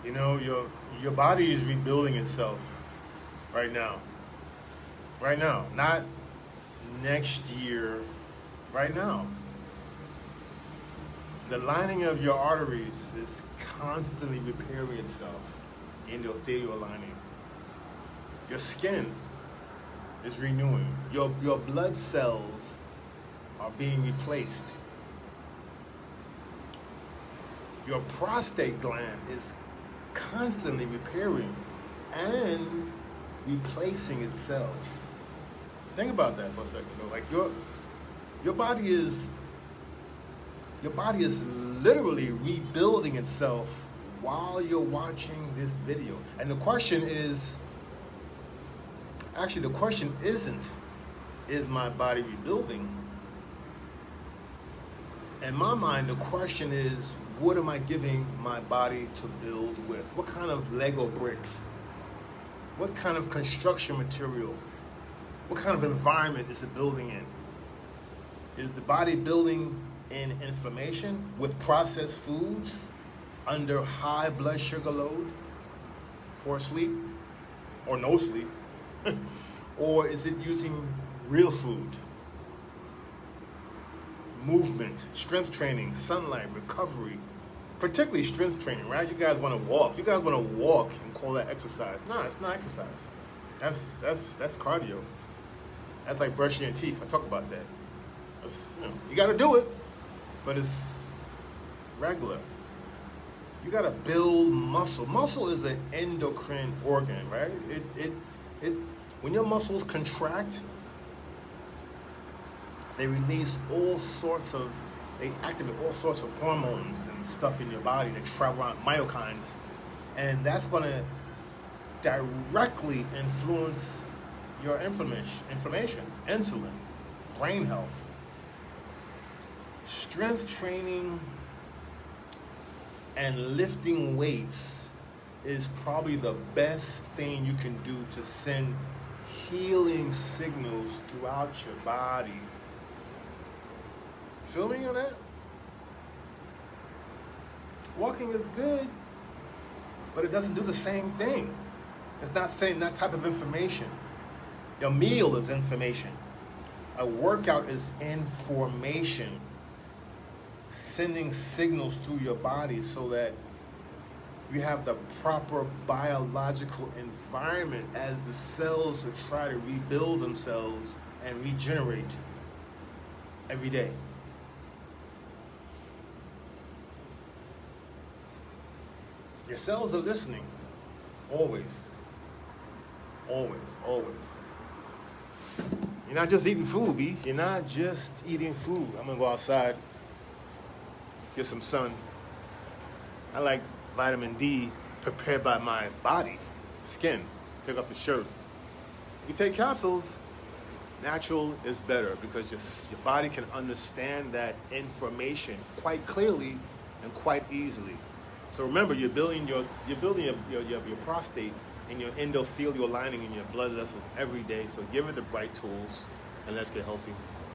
You know, your body is rebuilding itself right now. Right now. Not next year, right now. The lining of your arteries is constantly repairing itself, endothelial lining. Your skin is renewing. Your blood cells are being replaced. Your prostate gland is constantly repairing and replacing itself. Think about that for a second though. Like your body is literally rebuilding itself while you're watching this video. And the question is, actually the question isn't, is my body rebuilding? In my mind, the question is, what am I giving my body to build with? What kind of Lego bricks? What kind of construction material? What kind of environment is it building in? Is the body building in inflammation with processed foods under high blood sugar load, poor sleep, or no sleep? Or is it using real food, movement, strength training, sunlight, recovery, particularly strength training, right? You guys want to walk. You guys want to walk and call that exercise. No, it's not exercise. That's cardio. That's like brushing your teeth. I talk about that. You got to do it, but it's regular. You got to build muscle. Muscle is an endocrine organ, right? When your muscles contract, they release they activate all sorts of hormones and stuff in your body that travel around myokines. And that's going to directly influence your inflammation, insulin, brain health. Strength training and lifting weights is probably the best thing you can do to send healing signals throughout your body. Feel me on that? Walking is good, but it doesn't do the same thing. It's not saying that type of information. A meal is information. A workout is information. Sending signals through your body so that you have the proper biological environment as the cells are trying to rebuild themselves and regenerate every day. Your cells are listening. Always. Always. Always. You're not just eating food, B. You're not just eating food. I'm going to go outside, get some sun. I like vitamin D prepared by my body, skin. Take off the shirt. You take capsules, natural is better because your body can understand that information quite clearly and quite easily. So remember, you're building your prostate and your endothelial lining in your blood vessels every day. So give it the right tools and let's get healthy.